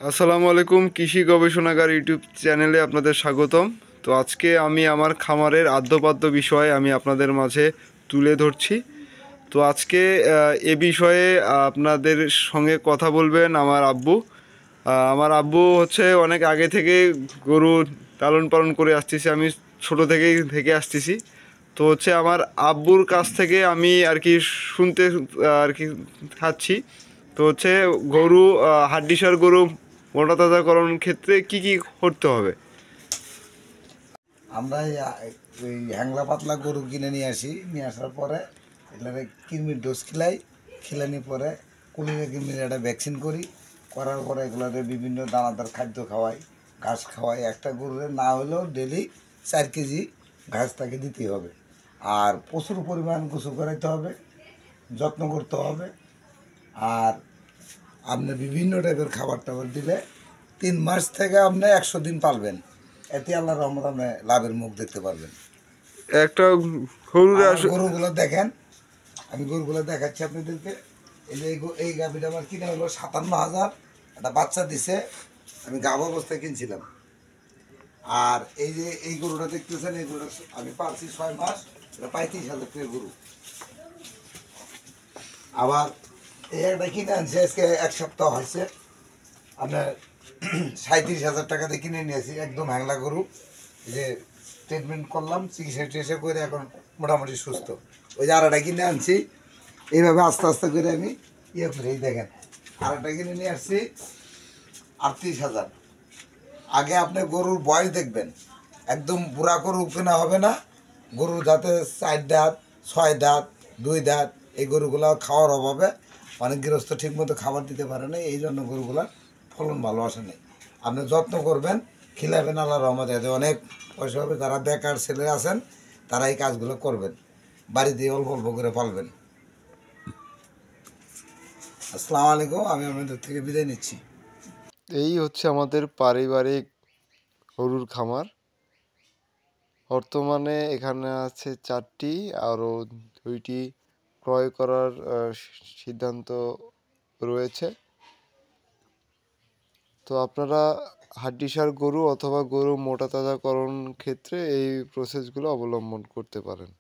আসসালামু আলাইকুম, কৃষি গবেষণাগার ইউটিউব চ্যানেলে আপনাদের স্বাগতম। তো আজকে আমি আমার খামারের আদ্যপাদ্য বিষয় আমি আপনাদের মাঝে তুলে ধরছি। তো আজকে এ বিষয়ে আপনাদের সঙ্গে কথা বলবেন আমার আব্বু। আমার আব্বু হচ্ছে অনেক আগে থেকে গরু লালন পালন করে আসতেছি, আমি ছোট থেকেই থেকে আসতেছি। তো হচ্ছে আমার আব্বুর কাছ থেকে আমি আর কি শুনতে আর কি খাচ্ছি। তো হচ্ছে গরু হাড্ডিসার গরু মোটা তাজাকরণ ক্ষেত্রে কি কি করতে হবে? আমরা এই হ্যাংলা পাতলা গরু কিনে নিয়ে আসি, নিয়ে আসার পরে এগুলোর কৃমির ডোজ খিলানি পরে কুলিরে কৃমির একটা ভ্যাকসিন করার পরে এগুলোর বিভিন্ন দানাদার খাদ্য খাওয়াই, ঘাস খাওয়াই। একটা গরুর না হলেও ডেলি 4 কেজি ঘাস তাকে দিতে হবে। আর প্রচুর পরিমাণ গোসল করাইতে হবে, যত্ন করতে হবে। আর আপনি বিভিন্ন টাইপের খাবার টাবার দিলে 3 মাস থেকে আপনি 100 দিন পালবেন। এতে আল্লাহর রহমত আপনি লাভের মুখ দেখতে পারবেন। একটা গরুর আমার গরুগুলো দেখেন, আমি গরুগুলো দেখাচ্ছি আপনাদেরকে। এই যে এই গাভীটা আমার কিনে হলো 57,000, একটা বাচ্চা দিছে, আমি গাভ অবস্থায় কিনছিলাম। আর এই যে এই গরুটা দেখতেছেন, এই গরুটা আমি পালছি 6 মাস, এটা 35,000 টাকার গরু। আবার এই একটা কিনে আনছে আজকে 1 সপ্তাহ হয়েছে, আপনার 37,000 টাকা দিয়ে কিনে নিয়েছি, একদম হ্যাংলা গরু। এই যে ট্রিটমেন্ট করলাম, চিকিৎসা টিকিৎসা করে এখন মোটামুটি সুস্থ। ওই যে আরেকটা কিনে আনছি, এইভাবে আস্তে আস্তে করে আমি করি। এই দেখেন, আরেকটা কিনে নিয়ে আসছি 38,000। আগে আপনি গরুর বয়স দেখবেন, একদম বুড়া গরু কেনা হবে না। গরু যাতে 4 দাঁত, 6 দাঁত, 2 দাঁত, এই গরুগুলো খাওয়ার অভাবে অনেক গৃহস্থ ঠিকমতো খাবার দিতে পারে না, এই জন্য গরুগুলার ফলন ভালো আসে নাই। আপনি যত্ন করবেন, খিলাবেন, আল্লাহ রহমতে এতে অনেক পয়সা হবে। যারা বেকার ছেলে আছেন তারা এই কাজগুলো করবেন, বাড়িতে অল্প অল্প করে পালবেন। আসসালামু আলাইকুম, আমি আপনাদের থেকে বিদায় নিচ্ছি। এই হচ্ছে আমাদের পারিবারিক গরুর খামার। বর্তমানে এখানে আছে 4টি, আরও 2টি ক্রয় করার সিদ্ধান্ত রয়েছে। তো আপনারা হাড্ডিসার গরু অথবা গরু মোটা তাজাকরণ ক্ষেত্রে এই প্রসেসগুলো অবলম্বন করতে পারেন।